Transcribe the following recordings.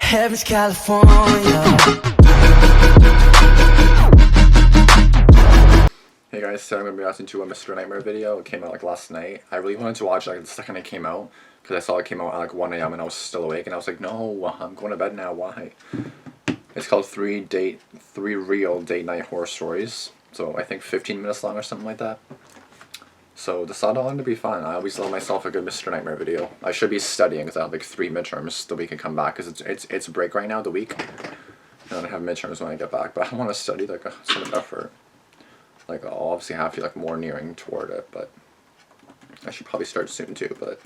Heaven's California. Hey guys, so I'm going to be reacting to a Mr. Nightmare video. It came out like last night. I really wanted to watch it like the second it came out because I saw it came out at like 1 a.m. and I was still awake and I was like, no, I'm going to bed now, why? It's called 3 Real Date Night Horror Stories. So I think 15 minutes long or something like that. So decided on to be fun. I always love myself a good Mr. Nightmare video. I should be studying because I have like 3 midterms the week I come back because it's a break right now, the week. And I have midterms when I get back, but I want to study like a sort of effort. Like I'll obviously have to like more nearing toward it, but I should probably start soon too. But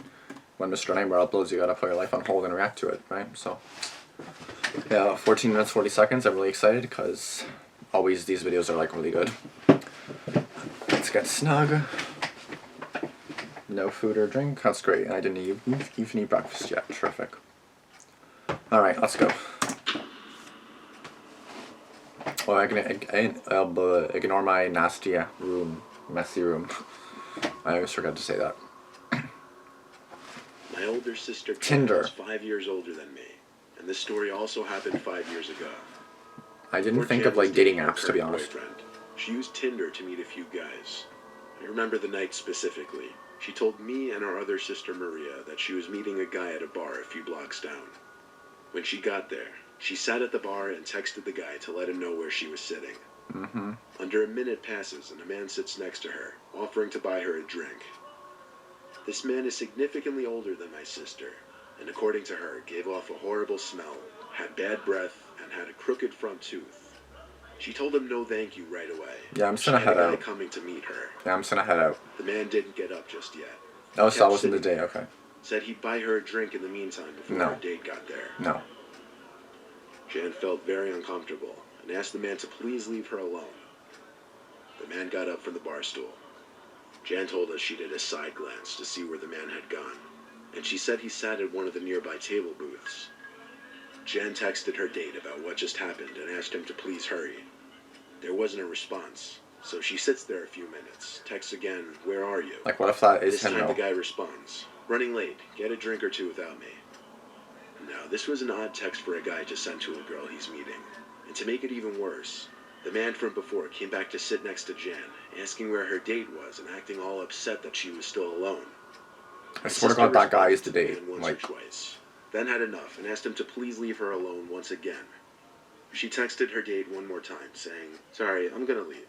when Mr. Nightmare uploads, you gotta put your life on hold and react to it, right? So yeah, 14 minutes 40 seconds. I'm really excited because always these videos are like really good. Let's get snug. No food or drink. That's great. And I didn't even eat breakfast yet. Terrific. All right, let's go. Well, I can ignore my nasty room, messy room. I always forget to say that. My older sister Tinder is 5 years older than me, and this story also happened 5 years ago. I didn't think of like dating apps, to be honest. She used Tinder to meet a few guys. I remember the night specifically. She told me and our other sister Maria that she was meeting a guy at a bar a few blocks down. When she got there, she sat at the bar and texted the guy to let him know where she was sitting. Under a minute passes and a man sits next to her, offering to buy her a drink. This man is significantly older than my sister, and according to her, gave off a horrible smell, had bad breath, and had a crooked front tooth. She told him no thank you right away. Yeah, I'm just gonna head out. Coming to meet her. Yeah, I'm just gonna head out. The man didn't get up just yet. Oh, so that wasn't the day, okay. Said he'd buy her a drink in the meantime before her date got there. No. Jan felt very uncomfortable and asked the man to please leave her alone. The man got up from the bar stool. Jan told us she did a side glance to see where the man had gone, and she said he sat at one of the nearby table booths. Jan texted her date about what just happened and asked him to please hurry. There wasn't a response, so she sits there a few minutes, texts again, "Where are you?" Like, what if that is him? This time the guy responds, "Running late, get a drink or two without me." Now, this was an odd text for a guy to send to a girl he's meeting. And to make it even worse, the man from before came back to sit next to Jan, asking where her date was and acting all upset that she was still alone. I swear to God, that guy is the date. Once Like, or twice, then had enough and asked him to please leave her alone once again. She texted her date one more time, saying, "Sorry, I'm gonna leave."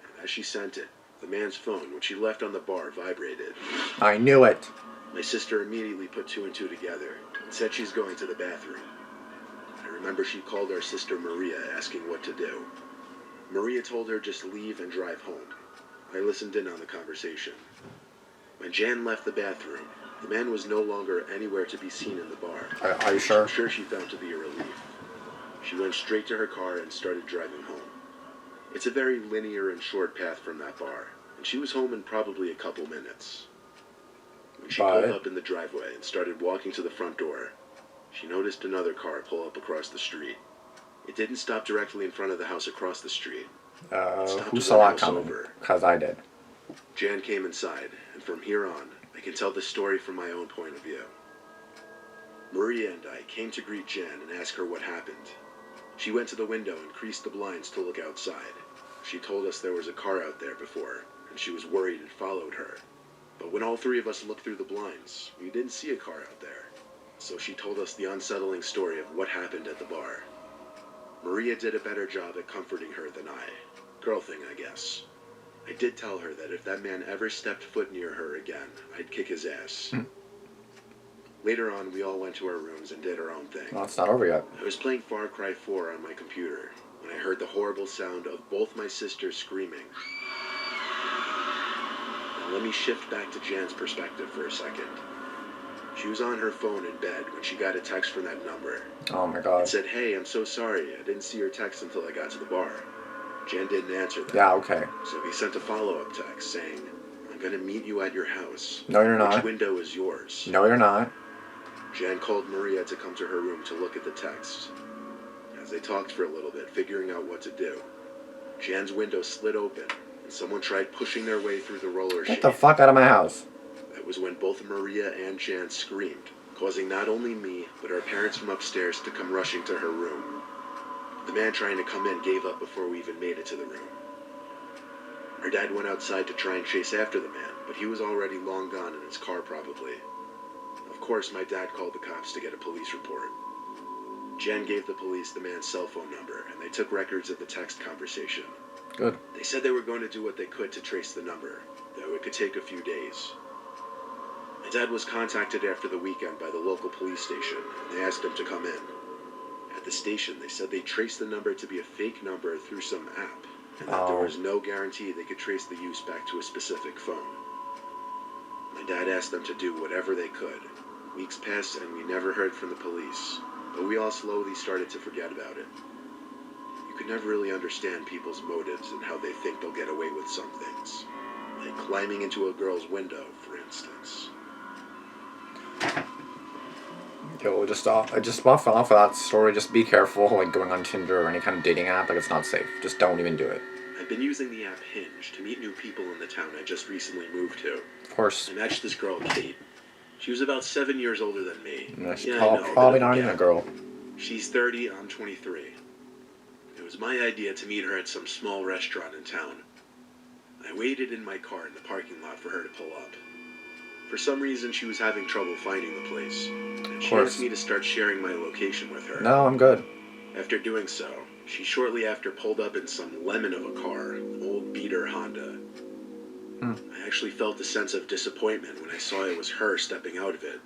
And as she sent it, the man's phone, which he left on the bar, vibrated. I knew it. My sister immediately put 2 and 2 together and said she's going to the bathroom. I remember she called our sister Maria asking what to do. Maria told her just leave and drive home. I listened in on the conversation. When Jan left the bathroom, the man was no longer anywhere to be seen in the bar. Are you sure? I'm sure she found to be a relief. She went straight to her car and started driving home. It's a very linear and short path from that bar, and she was home in probably a couple minutes. When she pulled up in the driveway and started walking to the front door, she noticed another car pull up across the street. It didn't stop directly in front of the house across the street. Who saw that coming? Because I did. Jan came inside, and from here on, I can tell the story from my own point of view. Maria and I came to greet Jan and ask her what happened. She went to the window and creased the blinds to look outside. She told us there was a car out there before, and she was worried and followed her. But when all 3 of us looked through the blinds, we didn't see a car out there. So she told us the unsettling story of what happened at the bar. Maria did a better job at comforting her than I. Girl thing, I guess. I did tell her that if that man ever stepped foot near her again, I'd kick his ass. Later on, we all went to our rooms and did our own thing. Well, it's not over yet. I was playing Far Cry 4 on my computer when I heard the horrible sound of both my sisters screaming. Now let me shift back to Jan's perspective for a second. She was on her phone in bed when she got a text from that number. Oh my God. It said, "Hey, I'm so sorry. I didn't see your text until I got to the bar." Jan didn't answer that. Yeah, okay. So he sent a follow-up text saying, "I'm going to meet you at your house. No, you're not. Which window is yours?" No, you're not. Jan called Maria to come to her room to look at the text. As they talked for a little bit, figuring out what to do, Jan's window slid open, and someone tried pushing their way through the roller Get shade. the fuck out of my house. That was when both Maria and Jan screamed, causing not only me, but our parents from upstairs to come rushing to her room. The man trying to come in gave up before we even made it to the room. Our dad went outside to try and chase after the man, but he was already long gone in his car probably. Of course, my dad called the cops to get a police report. Jen gave the police the man's cell phone number, and they took records of the text conversation. Good. They said they were going to do what they could to trace the number, though it could take a few days. My dad was contacted after the weekend by the local police station, and they asked him to come in. At the station, they said they traced the number to be a fake number through some app, and that there was no guarantee they could trace the use back to a specific phone. My dad asked them to do whatever they could. Weeks passed and we never heard from the police, but we all slowly started to forget about it. You could never really understand people's motives and how they think they'll get away with some things. Like climbing into a girl's window, for instance. Yo, just off of that story, just be careful, like going on Tinder or any kind of dating app, like it's not safe. Just don't even do it. I've been using the app Hinge to meet new people in the town I just recently moved to. Of course. I matched this girl, Kate. She was about 7 years older than me. Yeah, I know, probably not even a girl. She's 30, I'm 23. It was my idea to meet her at some small restaurant in town. I waited in my car in the parking lot for her to pull up. For some reason, she was having trouble finding the place, and she asked me to start sharing my location with her. No, I'm good. After doing so, she shortly after pulled up in some lemon of a car, an old beater Honda. I actually felt a sense of disappointment when I saw it was her stepping out of it.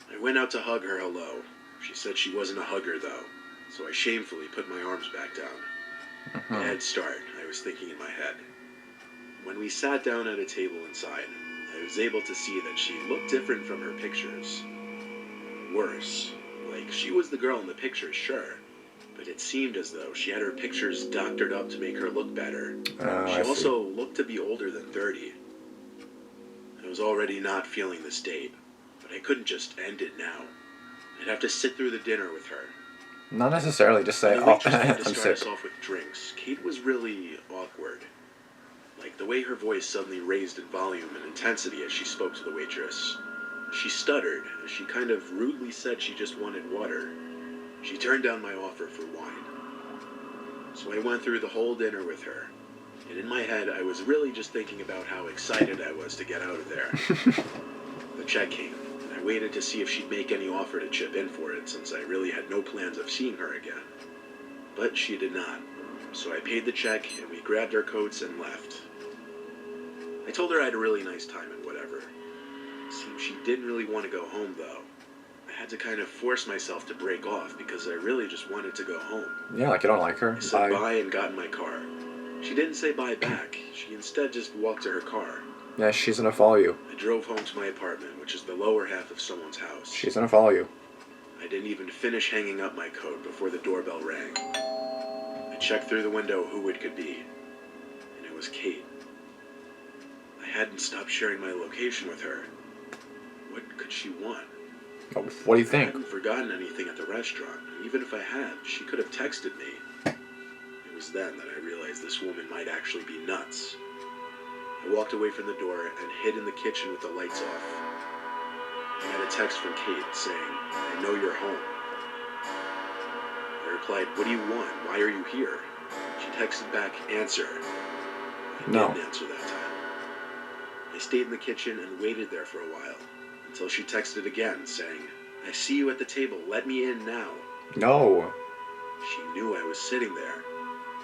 I went out to hug her hello. She said she wasn't a hugger though, so I shamefully put my arms back down. Bad start, I was thinking in my head. When we sat down at a table inside, I was able to see that she looked different from her pictures. Worse, like she was the girl in the pictures, sure, but it seemed as though she had her pictures doctored up to make her look better. She also looked to be older than 30. I was already not feeling this date, but I couldn't just end it now. I'd have to sit through the dinner with her. Not necessarily, just say, The oh, waitress had I'm to start sick. us off with drinks. Kate was really awkward. Like the way her voice suddenly raised in volume and intensity as she spoke to the waitress. She stuttered as she kind of rudely said she just wanted water. She turned down my offer for wine. So I went through the whole dinner with her. And in my head, I was really just thinking about how excited I was to get out of there. The check came, and I waited to see if she'd make any offer to chip in for it, since I really had no plans of seeing her again. But she did not. So I paid the check, and we grabbed our coats and left. I told her I had a really nice time and whatever. It seemed she didn't really want to go home, though. I had to kind of force myself to break off because I really just wanted to go home. Yeah, like you don't like her. I said bye and got in my car. She didn't say bye back. She instead just walked to her car. Yeah, she's gonna follow you. I drove home to my apartment, which is the lower half of someone's house. She's gonna follow you. I didn't even finish hanging up my coat before the doorbell rang. I checked through the window who it could be, and it was Kate. I hadn't stopped sharing my location with her. What could she want? What do you I think? hadn't forgotten anything at the restaurant. Even if I had, she could have texted me. It was then that I realized this woman might actually be nuts. I walked away from the door and hid in the kitchen with the lights off. I had a text from Kate saying, "I know you're home." I replied, "What do you want? Why are you here?" She texted back, "Answer." I didn't answer that time. I stayed in the kitchen and waited there for a while, until she texted again, saying, "I see you at the table. Let me in now." No. She knew I was sitting there.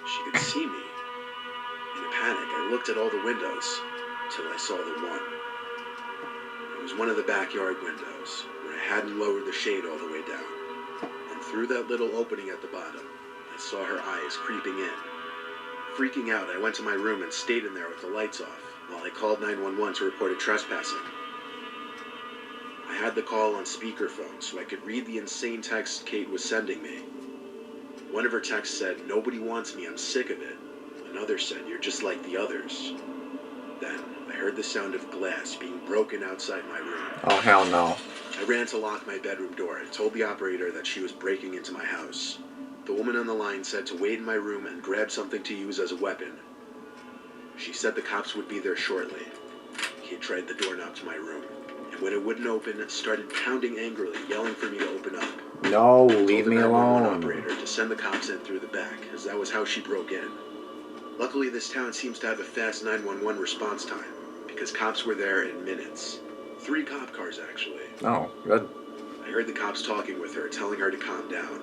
She could see me. In a panic, I looked at all the windows, till I saw the one. It was one of the backyard windows, where I hadn't lowered the shade all the way down. And through that little opening at the bottom, I saw her eyes creeping in. Freaking out, I went to my room and stayed in there with the lights off, while I called 911 to report a trespassing. I had the call on speakerphone so I could read the insane text Kate was sending me. One of her texts said, "Nobody wants me, I'm sick of it." Another said, "You're just like the others." Then I heard the sound of glass being broken outside my room. Oh, hell no. I ran to lock my bedroom door and told the operator that she was breaking into my house. The woman on the line said to wait in my room and grab something to use as a weapon. She said the cops would be there shortly. Kate tried the doorknob to my room, and when it wouldn't open, started pounding angrily, yelling for me to open up. No, I told leave the me 911 alone. operator to send the cops in through the back, as that was how she broke in. Luckily, this town seems to have a fast 911 response time, because cops were there in minutes. 3 cop cars, actually. Oh, good. I heard the cops talking with her, telling her to calm down.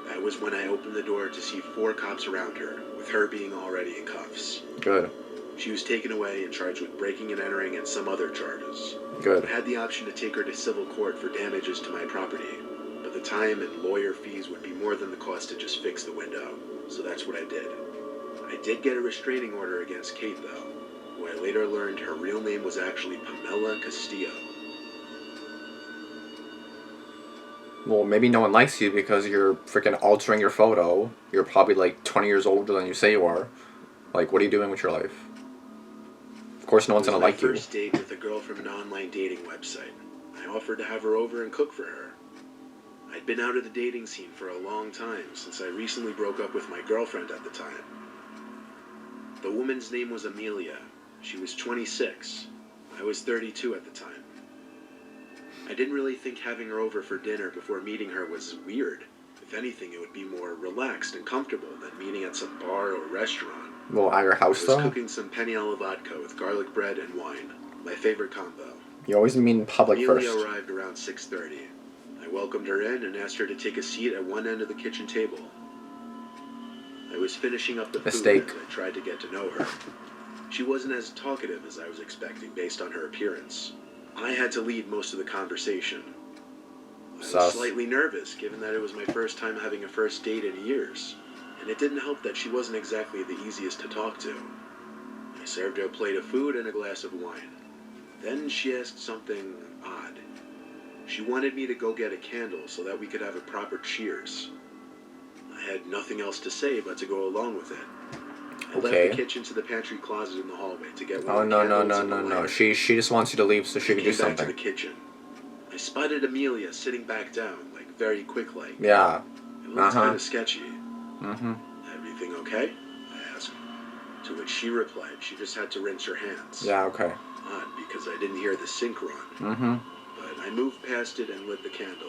That was when I opened the door to see 4 cops around her, with her being already in cuffs. Good. She was taken away and charged with breaking and entering and some other charges. Good. I had the option to take her to civil court for damages to my property, but the time and lawyer fees would be more than the cost to just fix the window, so that's what I did. I did get a restraining order against Kate, though, who I later learned her real name was actually Pamela Castillo. Well, maybe no one likes you because you're freaking altering your photo. You're probably like 20 years older than you say you are. Like, what are you doing with your life? Of course, no one's gonna like you. It was my first date with a girl from an online dating website. I offered to have her over and cook for her. I'd been out of the dating scene for a long time, since I recently broke up with my girlfriend at the time. The woman's name was Amelia. She was 26. I was 32 at the time. I didn't really think having her over for dinner before meeting her was weird. If anything, it would be more relaxed and comfortable than meeting at some bar or restaurant. Well, at your house, I was though? cooking some penne alla vodka with garlic bread and wine. My favorite combo. You always mean public Amelia first. arrived around 6:30. I welcomed her in and asked her to take a seat at one end of the kitchen table. I was finishing up the food Mistake. and I tried to get to know her. She wasn't as talkative as I was expecting based on her appearance. I had to lead most of the conversation. I was Sus. slightly nervous, given that it was my first time having a first date in years, and it didn't help that she wasn't exactly the easiest to talk to. I served her a plate of food and a glass of wine. Then she asked something odd. She wanted me to go get a candle so that we could have a proper cheers. I had nothing else to say but to go along with it. I left the kitchen to the pantry closet in the hallway to get one Oh, of the no, no, candles no, and no, the no. lighter. She just wants you to leave so she I can do came back to something. the kitchen. I spotted Amelia sitting back down, like very quick-like. Yeah. It looked kind of sketchy. Mm-hmm. Everything okay? I asked. To which she replied she just had to rinse her hands. Yeah, okay. Odd, because I didn't hear the sink run. Mm-hmm. But I moved past it and lit the candle.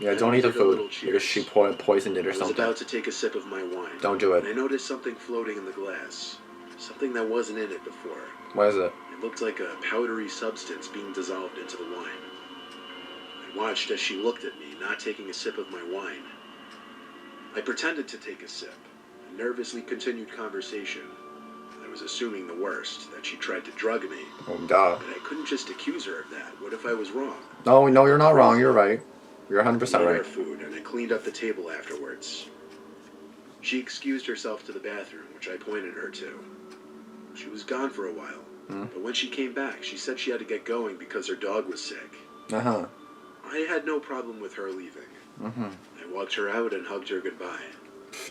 Yeah, Then don't we eat the did a little food cheers. because she poisoned it or I was something. about to take a sip of my wine. Don't do And I it. noticed something floating in the glass. Something that wasn't in it before. What is it? It looked like a powdery substance being dissolved into the wine. I watched as she looked at me, not taking a sip of my wine. I pretended to take a sip, and nervously continued conversation. I was assuming the worst, that she tried to drug me. Oh, duh. But I couldn't just accuse her of that. What if I was wrong? No, you're not wrong. You're right. You're 100% We ate our right. food, and I cleaned up the table afterwards. She excused herself to the bathroom, which I pointed her to. She was gone for a while, but when she came back, she said she had to get going because her dog was sick. Uh-huh. I had no problem with her leaving. Mm-hmm. I walked her out and hugged her goodbye.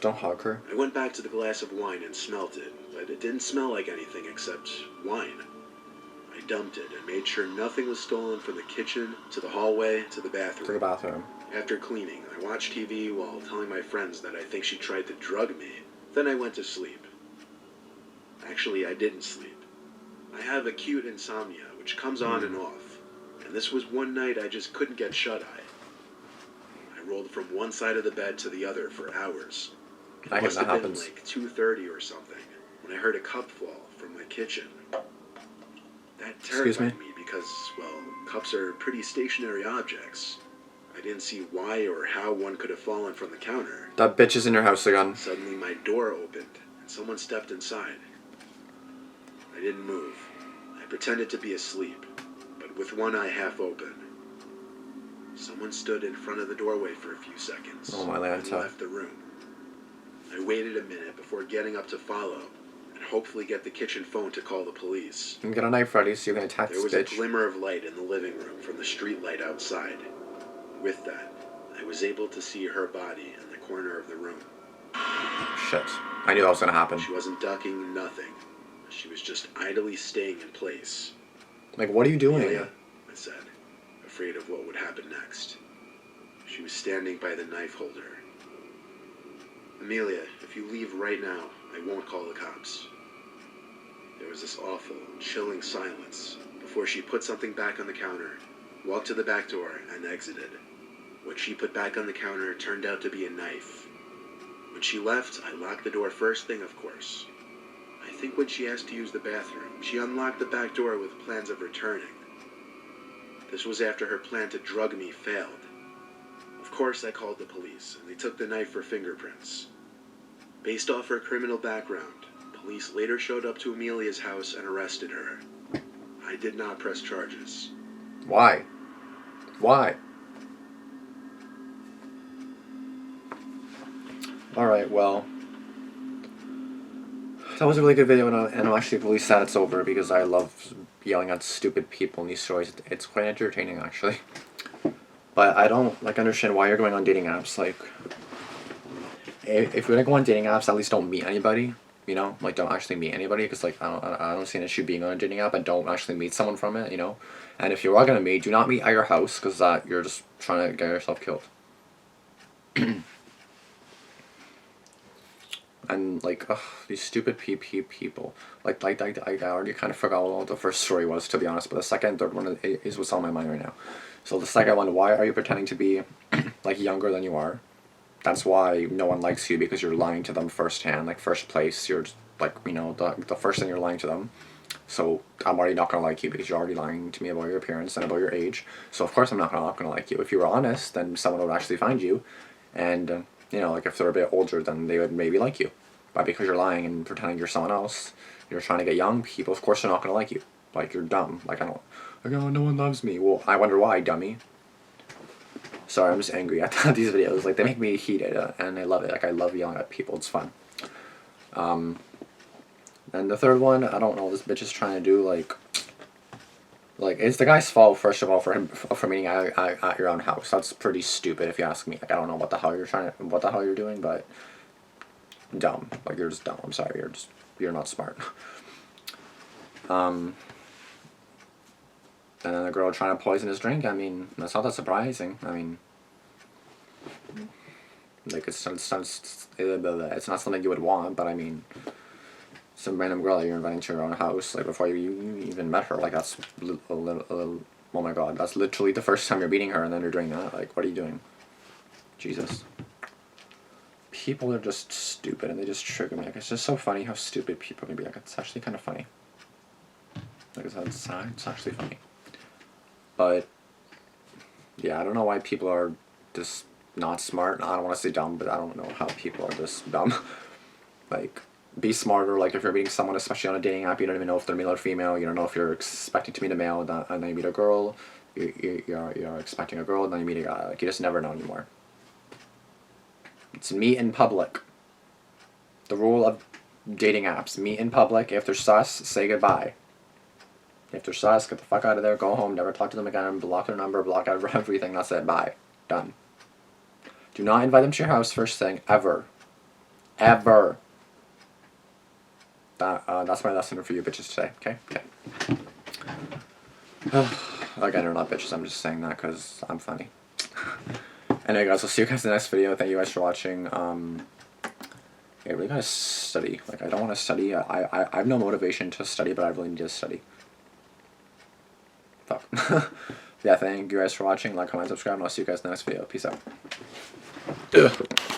Don't hug her. I went back to the glass of wine and smelt it, but it didn't smell like anything except wine. I dumped it and made sure nothing was stolen from the kitchen to the hallway to the bathroom. To the bathroom. After cleaning, I watched TV while telling my friends that I think she tried to drug me. Then I went to sleep. Actually, I didn't sleep. I have acute insomnia, which comes on and off. And this was one night I just couldn't get shut-eye. I rolled from one side of the bed to the other for hours. It I hate must that have been happens. like 2:30 or something when I heard a cup fall from my kitchen. That Excuse me? terrified me because, well, cups are pretty stationary objects. I didn't see why or how one could have fallen from the counter. That bitch is in your house again. Suddenly my door opened and someone stepped inside. I didn't move. I pretended to be asleep, but with one eye half open. Someone stood in front of the doorway for a few seconds Oh, my and Lanta. left the room. I waited a minute before getting up to follow and hopefully get the kitchen phone to call the police. You can get a knife ready so you can attack There this was a bitch. glimmer of light in the living room from the street light outside. With that, I was able to see her body in the corner of the room. Shit. I knew that was gonna happen. She wasn't ducking, nothing. She was just idly staying in place. Like, what are you doing? Amelia, I said, afraid of what would happen next. She was standing by the knife holder. Amelia, if you leave right now, I won't call the cops. There was this awful, chilling silence, before she put something back on the counter, walked to the back door, and exited. What she put back on the counter turned out to be a knife. When she left, I locked the door first thing, of course. I think when she asked to use the bathroom, she unlocked the back door with plans of returning. This was after her plan to drug me failed. Of course, I called the police, and they took the knife for fingerprints. Based off her criminal background, police later showed up to Amelia's house and arrested her. I did not press charges. Why? Why? Alright, well, that was a really good video, and I'm actually really sad it's over because I love yelling at stupid people in these stories. It's quite entertaining, actually. But I don't, understand why you're going on dating apps. If you're gonna go on dating apps, at least don't meet anybody, you know? Don't actually meet anybody, because, I don't see an issue being on a dating app, and don't actually meet someone from it, you know? And if you are gonna meet, do not meet at your house, because you're just trying to get yourself killed. And, these stupid people. I already kind of forgot what the first story was, to be honest, but the second and third one is what's on my mind right now. So the second one, why are you pretending to be, younger than you are? That's why no one likes you, because you're lying to them firsthand. First place, you're, the first thing you're lying to them. So I'm already not going to like you, because you're already lying to me about your appearance and about your age. So of course I'm not going to like you. If you were honest, then someone would actually find you. And, if they're a bit older, then they would maybe like you. But because you're lying and pretending you're someone else, you're trying to get young people, of course they're not going to like you. You're dumb. Oh, no one loves me. Well, I wonder why, dummy. Sorry, I'm just angry at these videos. They make me heated, and I love it. I love yelling at people. It's fun. And the third one, I don't know what this bitch is trying to do. It's the guy's fault, first of all, for meeting at your own house. That's pretty stupid, if you ask me. I don't know what the hell you're doing, but dumb. You're just dumb. I'm sorry. You're not smart. And then the girl trying to poison his drink. I mean, that's not that surprising. I mean, it's not something you would want, but I mean, some random girl that you're inviting to your own house, before you even met her, that's a little, oh my god, that's literally the first time you're meeting her, and then you're doing that. What are you doing? Jesus. People are just stupid, and they just trigger me. It's just so funny how stupid people can be. It's actually kind of funny. It's actually funny. But, yeah, I don't know why people are just not smart. I don't want to say dumb, but I don't know how people are just dumb. Be smarter. If you're meeting someone, especially on a dating app, you don't even know if they're male or female. You don't know if you're expecting to meet a male, and then you meet a girl. You're expecting a girl, and then you meet a guy. You just never know anymore. It's meet in public. The rule of dating apps. Meet in public. If they're sus, say goodbye. If they're sus, get the fuck out of there, go home, never talk to them again, block their number, block out everything, that's it, bye. Done. Do not invite them to your house first thing, ever. Ever. That's my lesson for you bitches today, okay? Okay. Again, they're not bitches, I'm just saying that because I'm funny. Anyway guys, I'll see you guys in the next video, thank you guys for watching. Yeah, I really gotta study. I don't want to study, I have no motivation to study, but I really need to study. Fuck. Yeah, thank you guys for watching. Like, comment, subscribe, and I'll see you guys in the next video. Peace out. Ugh.